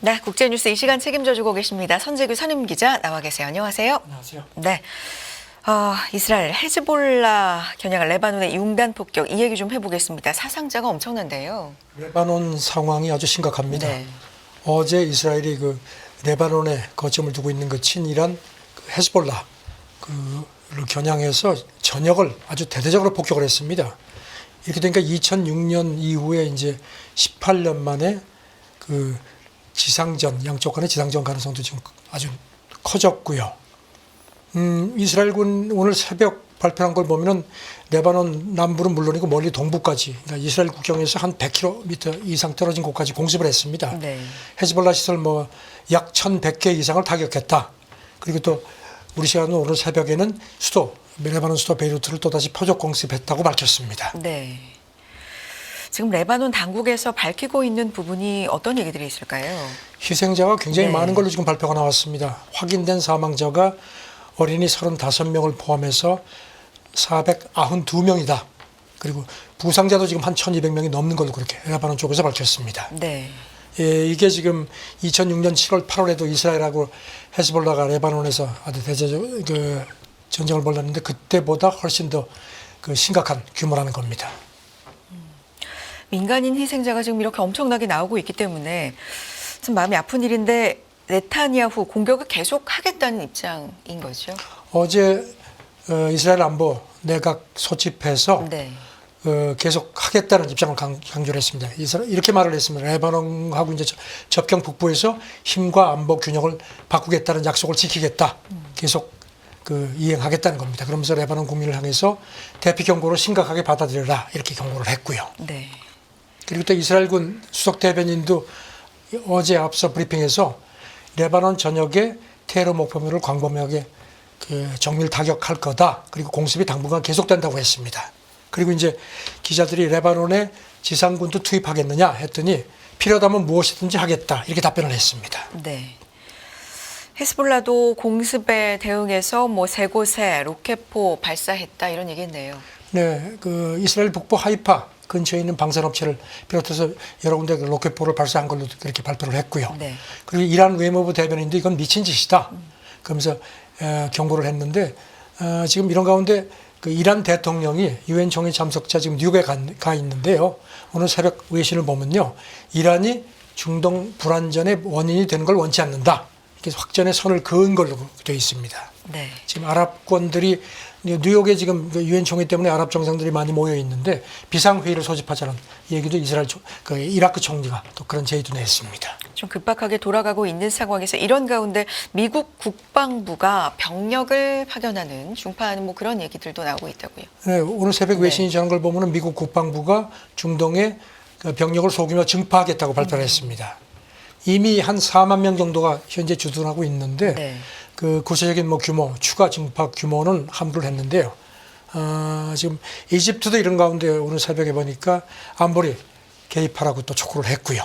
네, 국제뉴스 이 시간 책임져주고 계십니다. 선재규 선임 기자 나와 계세요. 안녕하세요. 안녕하세요. 네, 이스라엘 헤즈볼라 겨냥한 레바논의 융단 폭격 이 얘기 좀 해보겠습니다. 사상자가 엄청난데요. 레바논 상황이 아주 심각합니다. 네. 어제 이스라엘이 레바논에 거점을 두고 있는 친이란 헤즈볼라 를 겨냥해서 전역을 아주 대대적으로 폭격을 했습니다. 이렇게 되니까 2006년 이후에 이제 18년 만에 지상전, 양쪽 간의 지상전 가능성도 지금 아주 커졌고요. 이스라엘군 오늘 새벽 발표한 걸 보면은 레바논 남부는 물론이고 멀리 동부까지, 그러니까 이스라엘 국경에서 한 100km 이상 떨어진 곳까지 공습을 했습니다. 네. 헤즈볼라 시설 약 1,100개 이상을 타격했다. 그리고 또 우리 시간으로 오늘 새벽에는 레바논 수도 베이루트를 또다시 표적 공습했다고 밝혔습니다. 네. 지금 레바논 당국에서 밝히고 있는 부분이 어떤 얘기들이 있을까요? 희생자가 굉장히 네. 많은 걸로 지금 발표가 나왔습니다. 확인된 사망자가 어린이 35명을 포함해서 492명이다. 그리고 부상자도 지금 한 1,200명이 넘는 걸로 그렇게 레바논 쪽에서 밝혔습니다. 네. 예, 이게 지금 2006년 7월, 8월에도 이스라엘하고 헤즈볼라가 레바논에서 아주 대대적 전쟁을 벌였는데 그때보다 훨씬 더 심각한 규모라는 겁니다. 민간인 희생자가 지금 이렇게 엄청나게 나오고 있기 때문에 좀 마음이 아픈 일인데 네타냐후 공격을 계속 하겠다는 입장인 거죠. 어제 이스라엘 안보 내각 소집해서 네. 계속 하겠다는 입장을 강조를 했습니다. 이렇게 말을 했습니다. 레바논하고 이제 접경 북부에서 힘과 안보 균형을 바꾸겠다는 약속을 지키겠다. 계속 이행하겠다는 겁니다. 그러면서 레바논 국민을 향해서 대피 경고를 심각하게 받아들여라 이렇게 경고를 했고요. 네. 그리고 또 이스라엘군 수석 대변인도 어제 앞서 브리핑에서 레바논 전역에 테러 목표물을 광범위하게 정밀 타격할 거다. 그리고 공습이 당분간 계속된다고 했습니다. 그리고 이제 기자들이 레바논에 지상군도 투입하겠느냐 했더니 필요하다면 무엇이든지 하겠다. 이렇게 답변을 했습니다. 네. 헤즈볼라도 공습에 대응해서 세 곳에 로켓포 발사했다 이런 얘기했네요. 네, 이스라엘 북부 하이파 근처에 있는 방산업체를 비롯해서 여러 군데 로켓포를 발사한 걸로 그렇게 발표를 했고요. 네. 그리고 이란 외무부 대변인도 이건 미친 짓이다. 그러면서 경고를 했는데 지금 이런 가운데 이란 대통령이 유엔 총회 참석자 지금 뉴욕에 가 있는데요. 오늘 새벽 외신을 보면요, 이란이 중동 불안전의 원인이 되는 걸 원치 않는다. 이렇게 확전의 선을 그은 걸로 되어 있습니다. 네. 지금 아랍권들이 뉴욕에 지금 유엔 총회 때문에 아랍 정상들이 많이 모여 있는데 비상회의를 소집하자는 얘기도 이라크 총리가 또 그런 제의도 냈습니다. 좀 급박하게 돌아가고 있는 상황에서 이런 가운데 미국 국방부가 병력을 파견하는 중파하는 그런 얘기들도 나오고 있다고요. 네, 오늘 새벽 외신이 전한 걸 보면 미국 국방부가 중동에 병력을 소규모 증파하겠다고 발표를 했습니다. 이미 한 4만 명 정도가 현재 주둔하고 있는데 네. 구체적인 규모, 추가 증파 규모는 함부를 했는데요. 지금 이집트도 이런 가운데 오늘 새벽에 보니까 안보리 개입하라고 또 촉구를 했고요.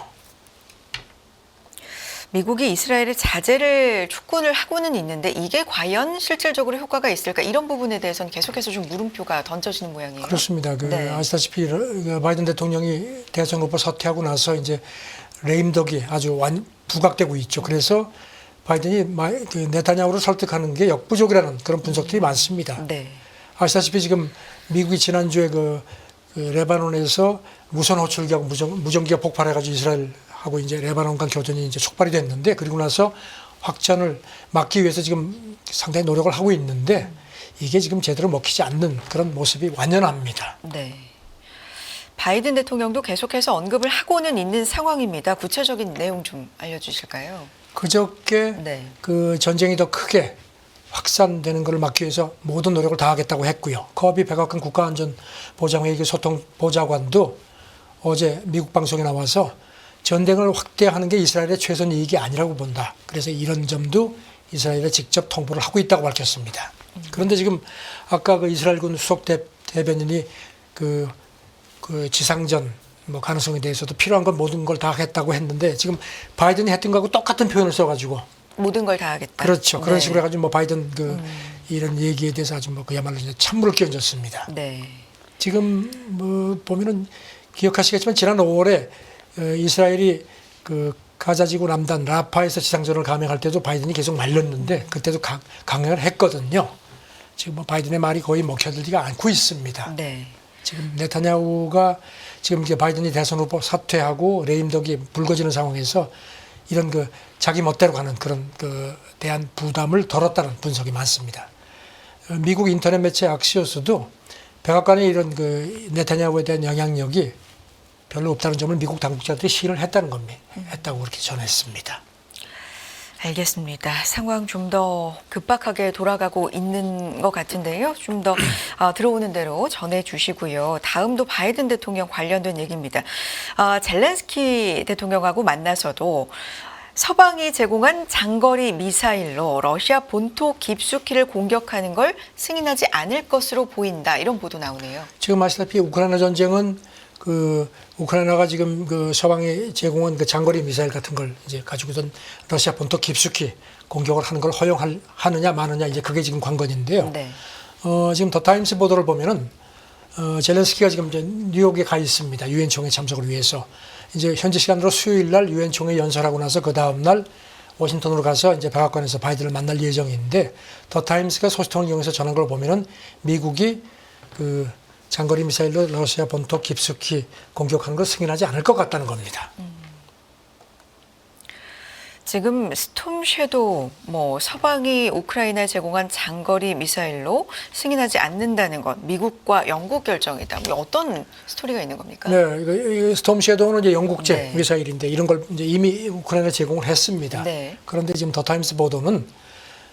미국이 이스라엘의 자제를 촉구를 하고는 있는데 이게 과연 실질적으로 효과가 있을까 이런 부분에 대해서는 계속해서 좀 물음표가 던져지는 모양이에요. 그렇습니다. 네. 아시다시피 바이든 대통령이 대선 후보 사퇴하고 나서 이제 레임덕이 아주 부각되고 있죠. 그래서 바이든이 네타냐후를 설득하는 게 역부족이라는 그런 분석들이 많습니다. 네. 아시다시피 지금 미국이 지난주에 레바논에서 무선 호출기하고 무전기가 폭발해가지고 이스라엘하고 이제 레바논 간 교전이 이제 촉발이 됐는데, 그리고 나서 확전을 막기 위해서 지금 상당히 노력을 하고 있는데 이게 지금 제대로 먹히지 않는 그런 모습이 완연합니다. 네. 바이든 대통령도 계속해서 언급을 하고는 있는 상황입니다. 구체적인 내용 좀 알려주실까요? 그저께 네. 전쟁이 더 크게 확산되는 것을 막기 위해서 모든 노력을 다하겠다고 했고요. 커비 백악관 국가안전보장회의 소통보좌관도 어제 미국 방송에 나와서 전쟁을 확대하는 게 이스라엘의 최선 이익이 아니라고 본다. 그래서 이런 점도 이스라엘에 직접 통보를 하고 있다고 밝혔습니다. 그런데 지금 아까 이스라엘군 수석 대변인이 지상전 가능성에 대해서도 필요한 건 모든 걸 다 했다고 했는데 지금 바이든이 했던 거하고 똑같은 표현을 써가지고 모든 걸 다 하겠다. 그렇죠. 그런 네. 식으로 해가지고 바이든 이런 얘기에 대해서 아주 그야말로 이제 찬물을 끼얹었습니다. 네. 지금 보면은 기억하시겠지만 지난 5월에 이스라엘이 가자지구 남단 라파에서 지상전을 감행할 때도 바이든이 계속 말렸는데 그때도 강행을 했거든요. 지금 뭐 바이든의 말이 거의 먹혀들지가 않고 있습니다. 네. 지금 네타냐후가 지금 이제 바이든이 대선 후보 사퇴하고 레임덕이 불거지는 상황에서 이런 그 자기 멋대로 가는 그런 그 대한 부담을 덜었다는 분석이 많습니다. 미국 인터넷 매체 악시오스도 백악관의 이런 그 네타냐후에 대한 영향력이 별로 없다는 점을 미국 당국자들이 시인을 했다는 겁니다. 했다고 그렇게 전했습니다. 알겠습니다. 상황 좀 더 급박하게 돌아가고 있는 것 같은데요. 좀 더 들어오는 대로 전해주시고요. 다음도 바이든 대통령 관련된 얘기입니다. 젤렌스키 대통령하고 만나서도 서방이 제공한 장거리 미사일로 러시아 본토 깊숙이를 공격하는 걸 승인하지 않을 것으로 보인다. 이런 보도 나오네요. 지금 아시다시피 우크라이나 전쟁은 그 우크라이나가 지금 그 서방이 제공한 그 장거리 미사일 같은 걸 이제 가지고선 러시아 본토 깊숙이 공격을 하는 걸 허용하느냐 마느냐 이제 그게 지금 관건인데요. 네. 지금 더 타임스 보도를 보면은 젤렌스키가 지금 이제 뉴욕에 가 있습니다. 유엔 총회 참석을 위해서 이제 현지 시간으로 수요일 날 유엔 총회 연설하고 나서 그 다음 날 워싱턴으로 가서 이제 백악관에서 바이든을 만날 예정인데 더 타임스가 소식통을 이용해서 전한 걸 보면은 미국이 그 장거리 미사일로 러시아 본토 깊숙이 공격하는 걸 승인하지 않을 것 같다는 겁니다. 지금 스톰 섀도우, 서방이 우크라이나에 제공한 장거리 미사일로 승인하지 않는다는 것, 미국과 영국 결정이다. 어떤 스토리가 있는 겁니까? 네, 이거 스톰 섀도우는 이제 영국제 네. 미사일인데 이런 걸 이제 이미 우크라이나 제공을 했습니다. 네. 그런데 지금 더 타임스 보도는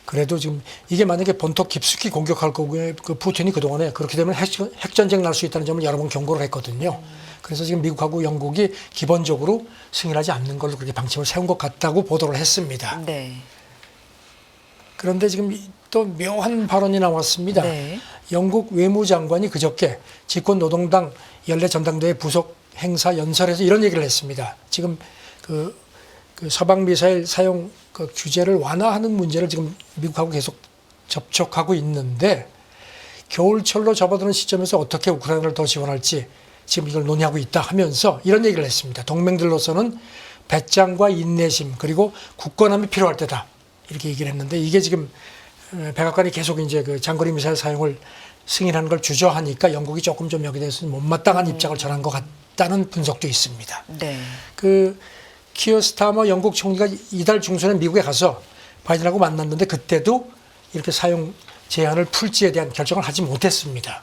그래도 지금 이게 만약에 본토 깊숙이 공격할 거고요. 그 푸틴이 그동안에 그렇게 되면 핵전쟁 날 수 있다는 점을 여러 번 경고를 했거든요. 그래서 지금 미국하고 영국이 기본적으로 승인하지 않는 걸로 그렇게 방침을 세운 것 같다고 보도를 했습니다. 네. 그런데 지금 또 묘한 발언이 나왔습니다. 네. 영국 외무장관이 그저께 집권노동당 연례 전당대회 부속 행사 연설에서 이런 얘기를 했습니다. 지금 그 서방 미사일 사용 그 규제를 완화하는 문제를 지금 미국하고 계속 접촉하고 있는데 겨울철로 접어드는 시점에서 어떻게 우크라이나를 더 지원할지 지금 이걸 논의하고 있다 하면서 이런 얘기를 했습니다. 동맹들로서는 배짱과 인내심 그리고 굳건함이 필요할 때다 이렇게 얘기를 했는데 이게 지금 백악관이 계속 이제 그 장거리 미사일 사용을 승인하는 걸 주저하니까 영국이 조금 좀 여기 대해서 못마땅한 입장을 전한 것 같다는 분석도 있습니다. 네. 그 키어 스타머 영국 총리가 이달 중순에 미국에 가서 바이든하고 만났는데 그때도 이렇게 사용 제한을 풀지에 대한 결정을 하지 못했습니다.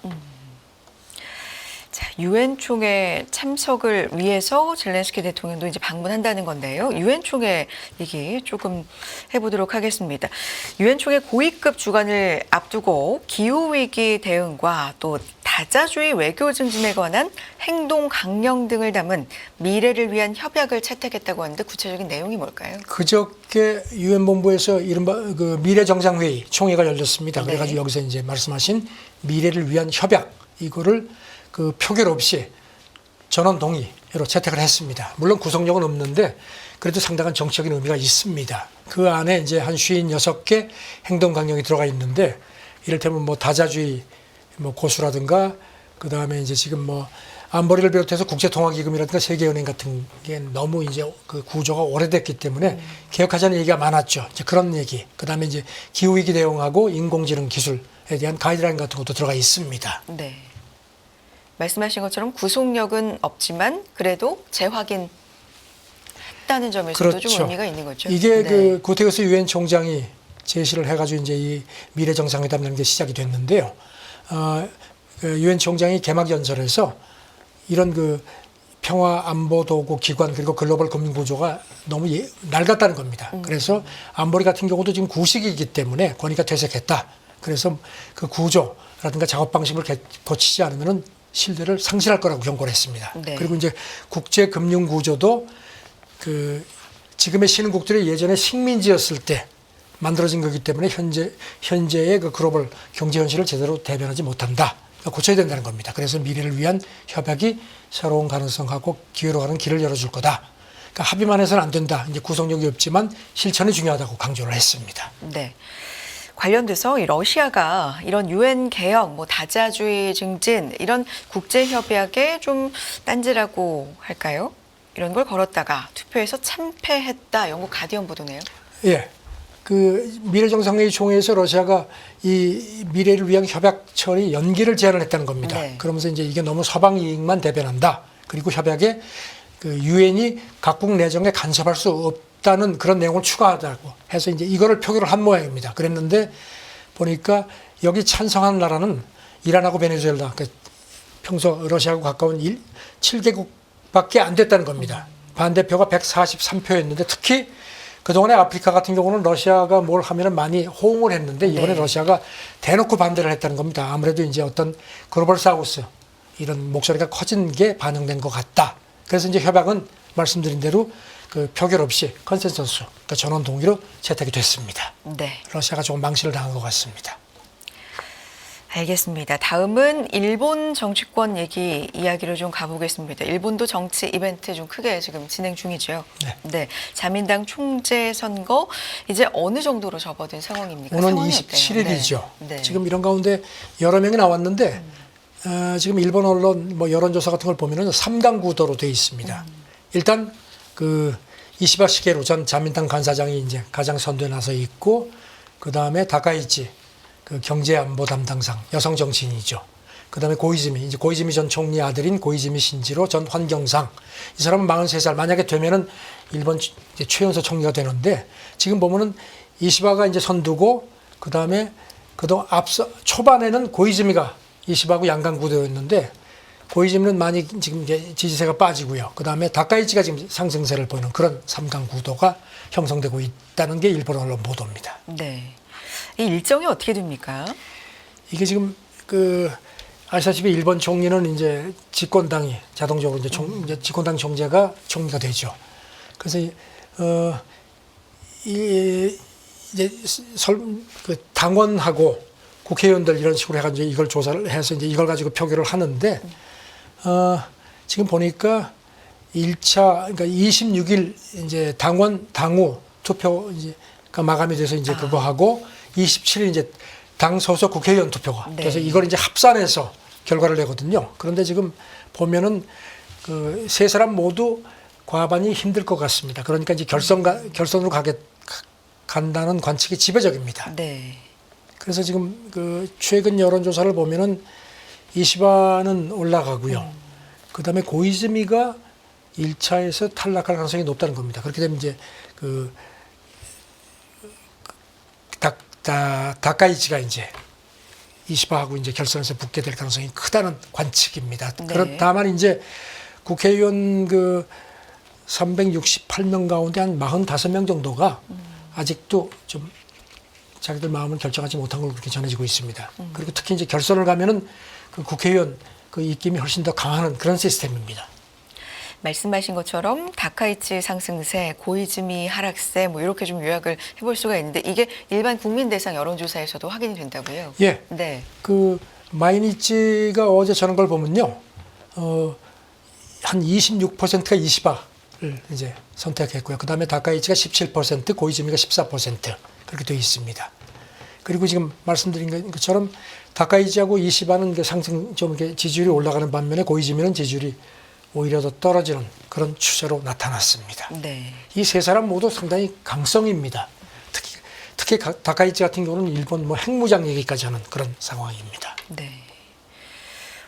자, 유엔 총회 참석을 위해서 젤렌스키 대통령도 이제 방문한다는 건데요. 유엔 총회 얘기 조금 해보도록 하겠습니다. 유엔 총회 고위급 주관을 앞두고 기후 위기 대응과 또 다자주의 외교 증진에 관한 행동 강령 등을 담은 미래를 위한 협약을 채택했다고 하는데 구체적인 내용이 뭘까요? 그저께 유엔 본부에서 이른바 그 미래 정상회의 총회가 열렸습니다. 네. 그래가지고 여기서 이제 말씀하신 미래를 위한 협약 이거를 그 표결 없이 전원 동의로 채택을 했습니다. 물론 구성력은 없는데 그래도 상당한 정치적인 의미가 있습니다. 그 안에 이제 한 56개 행동 강령이 들어가 있는데 이를테면 뭐 다자주의 뭐 고수라든가 그 다음에 이제 지금 뭐 안보리를 비롯해서 국제통화기금이라든가 세계은행 같은 게 너무 이제 그 구조가 오래됐기 때문에 개혁하자는 얘기가 많았죠. 이제 그런 얘기. 그 다음에 이제 기후위기 대응하고 인공지능 기술에 대한 가이드라인 같은 것도 들어가 있습니다. 네. 말씀하신 것처럼 구속력은 없지만 그래도 재확인했다는 점에서도 그렇죠. 좀 의미가 있는 거죠. 이게 네. 그 구테우스 유엔 총장이 제시를 해가지고 이제 이 미래 정상회담이라는 게 시작이 됐는데요. 그 유엔 총장이 개막 연설에서 이런 그 평화 안보 도구 기관 그리고 글로벌 금융 구조가 너무 낡았다는 겁니다. 그래서 안보리 같은 경우도 지금 구식이기 때문에 권위가 퇴색했다. 그래서 그 구조라든가 작업 방식을 고치지 않으면은 신뢰를 상실할 거라고 경고를 했습니다. 네. 그리고 이제 국제 금융 구조도 그 지금의 신흥국들이 예전에 식민지였을 때 만들어진 거기 때문에 현재의 그 글로벌 경제 현실을 제대로 대변하지 못한다. 그러니까 고쳐야 된다는 겁니다. 그래서 미래를 위한 협약이 새로운 가능성하고 기회로 가는 길을 열어줄 거다. 그러니까 합의만 해서는 안 된다. 이제 구속력이 없지만 실천이 중요하다고 강조를 했습니다. 네. 관련돼서 이 러시아가 이런 유엔 개혁, 다자주의 증진 이런 국제 협약에 좀 딴지라고 할까요? 이런 걸 걸었다가 투표에서 참패했다. 영국 가디언 보도네요. 예. 그 미래정상회의 총회에서 러시아가 이 미래를 위한 협약처리 연기를 제안을 했다는 겁니다. 네. 그러면서 이제 이게 너무 서방 이익만 대변한다. 그리고 협약에 그 유엔이 각국 내정에 간섭할 수 없다는 그런 내용을 추가하다고 해서 이제 이거를 표결을 한 모양입니다. 그랬는데 보니까 여기 찬성한 나라는 이란하고 베네수엘라, 그러니까 평소 러시아하고 가까운 7개국밖에 안 됐다는 겁니다. 반대표가 143표였는데 특히 그동안에 아프리카 같은 경우는 러시아가 뭘 하면은 많이 호응을 했는데 이번에 네. 러시아가 대놓고 반대를 했다는 겁니다. 아무래도 이제 어떤 글로벌 사우스 이런 목소리가 커진 게 반영된 것 같다. 그래서 이제 협약은 말씀드린 대로 그 표결 없이 컨센서스, 그러니까 전원 동의로 채택이 됐습니다. 네. 러시아가 조금 망신을 당한 것 같습니다. 알겠습니다. 다음은 일본 정치권 얘기 이야기로 좀 가보겠습니다. 일본도 정치 이벤트 좀 크게 지금 진행 중이죠. 네. 자민당 총재 선거 이제 어느 정도로 접어든 상황입니까? 오는 상황이 27일이죠. 어때요? 네. 지금 이런 가운데 여러 명이 나왔는데 지금 일본 언론 뭐 여론조사 같은 걸 보면은 3강 구도로 돼 있습니다. 일단 그 이시바 시게루 전 자민당 간사장이 이제 가장 선두에 나서 있고 그 다음에 다카이치 그 경제안보 담당상 여성 정치인이죠. 그다음에 고이즈미 전 총리 아들인 고이즈미 신지로 전 환경상. 이 사람은 43살. 만약에 되면은 일본 이제 최연소 총리가 되는데 지금 보면은 이시바가 이제 선두고 그다음에 그동안 앞서 초반에는 고이즈미가 이시바하고 양강 구도였는데 고이즈미는 많이 지금 이제 지지세가 빠지고요. 그다음에 다카이치가 지금 상승세를 보이는 그런 3강 구도가 형성되고 있다는 게 일본 언론 보도입니다. 네. 이 일정이 어떻게 됩니까? 이게 지금 그 아시다시피 일본 총리는 이제 집권당이 자동적으로 이제 집권당 총재가 총리가 되죠. 그래서 이제 그 당원하고 국회의원들 이런 식으로 해가지고 이걸 조사를 해서 이제 이걸 가지고 표결을 하는데 지금 보니까 1차 그러니까 26일 이제 당후 투표 이제가 마감이 돼서 이제 그거 하고 27일 이제 당 소속 국회의원 투표가 네. 그래서 이걸 이제 합산해서 결과를 내거든요. 그런데 지금 보면은 그 세 사람 모두 과반이 힘들 것 같습니다. 그러니까 이제 결선으로 간다는 관측이 지배적입니다. 네. 그래서 지금 그 최근 여론조사를 보면은 이시바는 올라가고요. 그다음에 고이즈미가 1차에서 탈락할 가능성이 높다는 겁니다. 그렇게 되면 이제 그 다카이치가 이제 이시바하고 이제 결선에서 붙게 될 가능성이 크다는 관측입니다. 네. 다만 이제 국회의원 그 368명 가운데 한 45명 정도가 아직도 좀 자기들 마음을 결정하지 못한 걸로 그렇게 전해지고 있습니다. 그리고 특히 이제 결선을 가면은 그 국회의원 그 입김이 훨씬 더 강한 그런 시스템입니다. 말씀하신 것처럼 다카이치 상승세, 고이즈미 하락세 뭐 이렇게 좀 요약을 해볼 수가 있는데 이게 일반 국민 대상 여론조사에서도 확인이 된다고요? 예. 네. 그 마이니치가 어제 저런 걸 보면요, 한 26%가 이시바를 이제 선택했고요. 그 다음에 다카이치가 17%, 고이즈미가 14% 그렇게 되어 있습니다. 그리고 지금 말씀드린 것처럼 다카이치하고 이시바는 상승 좀 이렇게 지지율이 올라가는 반면에 고이즈미는 지지율이 오히려 더 떨어지는 그런 추세로 나타났습니다. 네. 이 세 사람 모두 상당히 강성입니다. 특히 다카이치 같은 경우는 일본 뭐 핵무장 얘기까지 하는 그런 상황입니다. 네.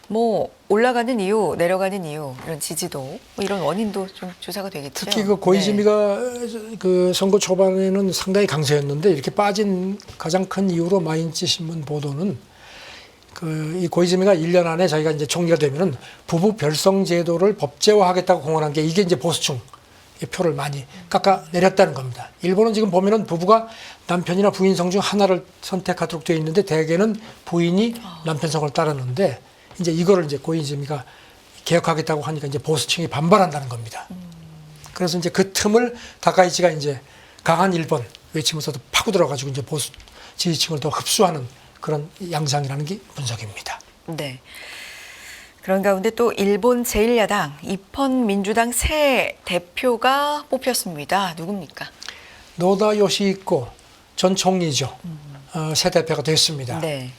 뭐 올라가는 이유, 내려가는 이유 이런 지지도 뭐 이런 원인도 좀 조사가 되겠죠. 특히 그 고이즈미가 그 선거 초반에는 상당히 강세였는데 이렇게 빠진 가장 큰 이유로 마인치 신문 보도는 그 이 고이즈미가 1년 안에 자기가 이제 총리가 되면은 부부 별성 제도를 법제화하겠다고 공언한 게 이게 이제 보수층 표를 많이 깎아 내렸다는 겁니다. 일본은 지금 보면은 부부가 남편이나 부인 성 중 하나를 선택하도록 되어 있는데 대개는 부인이 남편 성을 따르는데 이제 이거를 이제 고이즈미가 개혁하겠다고 하니까 이제 보수층이 반발한다는 겁니다. 그래서 이제 그 틈을 다카이치가 이제 강한 일본 외치면서 파고 들어가지고 이제 보수 지지층을 더 흡수하는 그런 양상이라는 게 분석입니다. 네. 그런 가운데 또 일본 제1야당 입헌 민주당 새 대표가 뽑혔습니다. 누굽니까? 노다 요시히코 전 총리죠. 새 대표가 됐습니다. 네.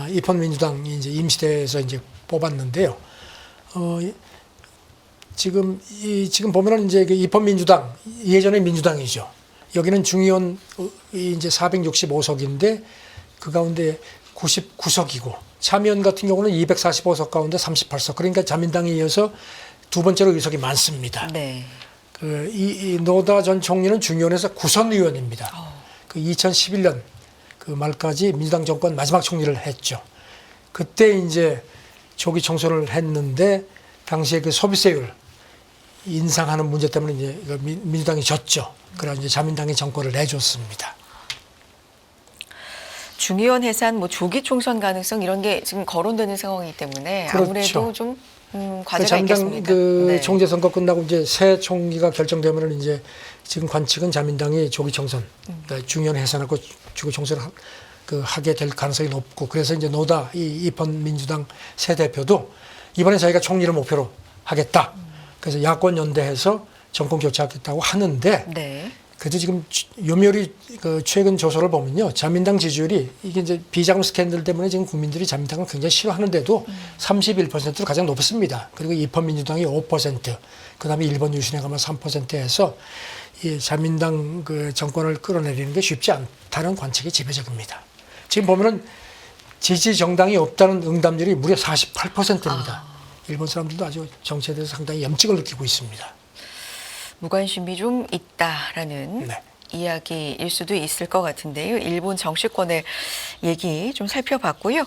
입헌 민주당이 이제 임시대에서 이제 뽑았는데요. 지금 보면은 이제 그 입헌민주당 예전의 민주당이죠. 여기는 중의원 이제 465석인데 그 가운데 99석이고 참의원 같은 경우는 245석 가운데 38석. 그러니까 자민당에 이어서 두 번째로 의석이 많습니다. 네. 이 노다 전 총리는 중의원에서 구선 의원입니다. 그 2011년 그 말까지 민주당 정권 마지막 총리를 했죠. 그때 이제 조기 총선을 했는데 당시에 그 소비세율 인상하는 문제 때문에 이제 민주당이 졌죠. 그래서 이제 자민당이 정권을 내줬습니다. 중의원 해산, 뭐 조기 총선 가능성 이런 게 지금 거론되는 상황이기 때문에 그렇죠. 아무래도 좀 과제가 자민당 있겠습니다. 그 네. 총재 선거 끝나고 이제 새 총리가 결정되면은 이제 지금 관측은 자민당이 조기 총선, 그러니까 중의원 해산하고 조기 총선을 하게 될 가능성이 높고 그래서 이제 노다 이 입헌 민주당 새 대표도 이번에 자기가 총리를 목표로 하겠다. 그래서 야권 연대해서 정권 교체하겠다고 하는데 네. 그래도 지금 요묘리 그 최근 조사를 보면요. 자민당 지지율이 이게 이제 비자금 스캔들 때문에 지금 국민들이 자민당을 굉장히 싫어하는데도 31%로 가장 높습니다. 그리고 입헌민주당이 5%, 그다음에 일본 유신에 가면 3%에서 이 자민당 그 정권을 끌어내리는 게 쉽지 않다는 관측이 지배적입니다. 지금 보면은 지지 정당이 없다는 응답률이 무려 48%입니다. 일본 사람들도 아주 정치에 대해서 상당히 염증을 느끼고 있습니다. 무관심이 좀 있다라는 네. 이야기일 수도 있을 것 같은데요. 일본 정치권의 얘기 좀 살펴봤고요.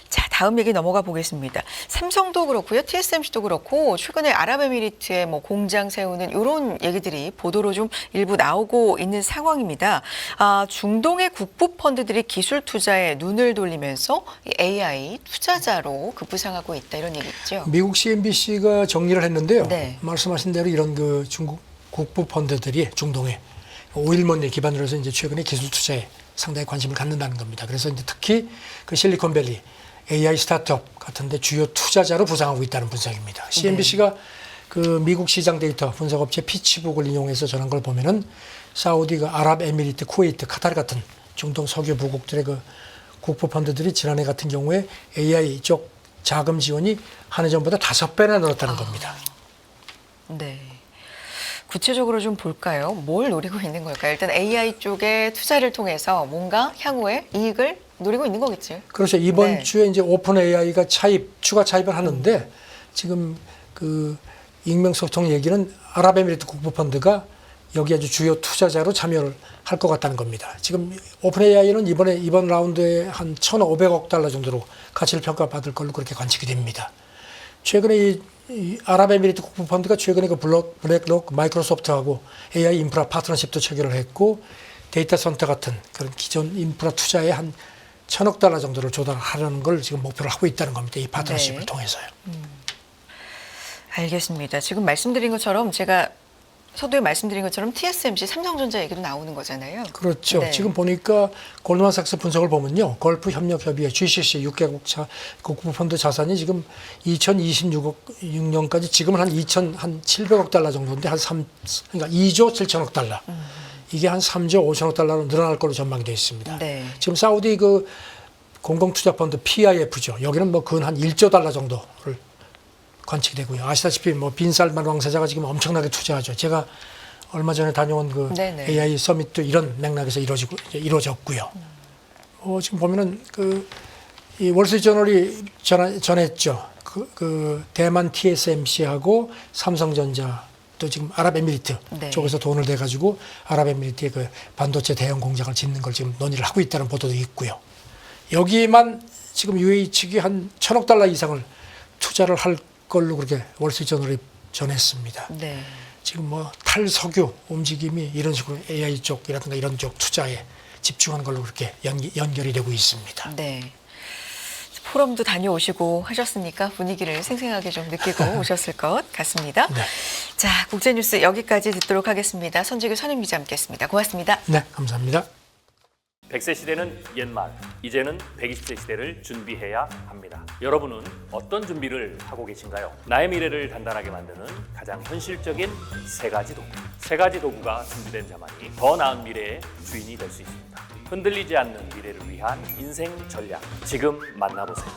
자, 다음 얘기 넘어가 보겠습니다. 삼성도 그렇고요. TSMC도 그렇고 최근에 아랍에미리트에 뭐 공장 세우는 이런 얘기들이 보도로 좀 일부 나오고 있는 상황입니다. 중동의 국부 펀드들이 기술 투자에 눈을 돌리면서 AI 투자자로 급부상하고 있다 이런 얘기죠. 미국 CNBC가 정리를 했는데요. 네. 말씀하신 대로 이런 그 중국 국부 펀드들이 중동에 오일몬을 기반으로 해서 이제 최근에 기술 투자에 상당히 관심을 갖는다는 겁니다. 그래서 이제 특히 그 실리콘밸리 AI 스타트업 같은데 주요 투자자로 부상하고 있다는 분석입니다. CNBC가 그 미국 시장 데이터 분석업체 피치북을 인용해서 전한 걸 보면은 사우디, 그 아랍에미리트, 쿠웨이트, 카타르 같은 중동 석유 부국들의 그 국부 펀드들이 지난해 같은 경우에 AI 쪽 자금 지원이 한 해 전보다 5배나 늘었다는 겁니다. 네. 구체적으로 좀 볼까요? 뭘 노리고 있는 걸까요? 일단 AI 쪽에 투자를 통해서 뭔가 향후에 이익을 노리고 있는 거겠죠. 그렇죠. 이번 네. 주에 이제 오픈 AI가 추가 차입을 하는데 지금 그 익명 소통 얘기는 아랍에미리트 국부펀드가 여기 아주 주요 투자자로 참여를 할 것 같다는 겁니다. 지금 오픈 AI는 이번 라운드에 한 1,500억 달러 정도로 가치를 평가받을 걸로 그렇게 관측이 됩니다. 최근에 이 아랍에미리트 국부펀드가 최근에 그 블랙록 마이크로소프트하고 AI 인프라 파트너십도 체결을 했고 데이터 센터 같은 그런 기존 인프라 투자에 한 1,000억 달러 정도를 조달하려는 걸 지금 목표로 하고 있다는 겁니다. 이 파트너십을 네. 통해서요. 알겠습니다. 지금 말씀드린 것처럼 제가 서두에 말씀드린 것처럼 TSMC, 삼성전자 얘기도 나오는 거잖아요. 그렇죠. 네. 지금 보니까 골드만삭스 분석을 보면요. 걸프 협력협의회 GCC 6개국 국부펀드 자산이 지금 2026년까지 지금은 한 2,700억 달러 정도인데 그러니까 2조 7천억 달러. 이게 한 3조 5천억 달러로 늘어날 걸로 전망이 되어 있습니다. 네. 지금 사우디 그 공공투자펀드 PIF죠. 여기는 뭐 근 한 1조 달러 정도를 관측이 되고요. 아시다시피 뭐 빈살만 왕세자가 지금 엄청나게 투자하죠. 제가 얼마 전에 다녀온 그 네네. AI 서밋도 이런 맥락에서 이루어졌고요. 지금 보면은 이 월스트리트저널이 전했죠. 그 대만 TSMC하고 삼성전자 또 지금 아랍에미리트 네. 쪽에서 돈을 대 가지고 아랍에미리트의 그 반도체 대형 공장을 짓는 걸 지금 논의를 하고 있다는 보도도 있고요. 여기만 지금 UAE 측이 한 1,000억 달러 이상을 투자를 할 걸로 그렇게 월스트리트저널이 전했습니다. 네. 지금 뭐 탈석유 움직임이 이런 식으로 AI 쪽이라든가 이런 쪽 투자에 집중하는 걸로 그렇게 연결이 되고 있습니다. 네. 포럼도 다녀오시고 하셨으니까 분위기를 생생하게 좀 느끼고 오셨을 것 같습니다. 네. 자, 국제뉴스 여기까지 듣도록 하겠습니다. 선지규 선임 기자 함께했습니다. 고맙습니다. 네, 감사합니다. 100세 시대는 옛말, 이제는 120세 시대를 준비해야 합니다. 여러분은 어떤 준비를 하고 계신가요? 나의 미래를 단단하게 만드는 가장 현실적인 세 가지 도구가 준비된 자만이 더 나은 미래의 주인이 될 수 있습니다. 흔들리지 않는 미래를 위한 인생 전략, 지금 만나보세요.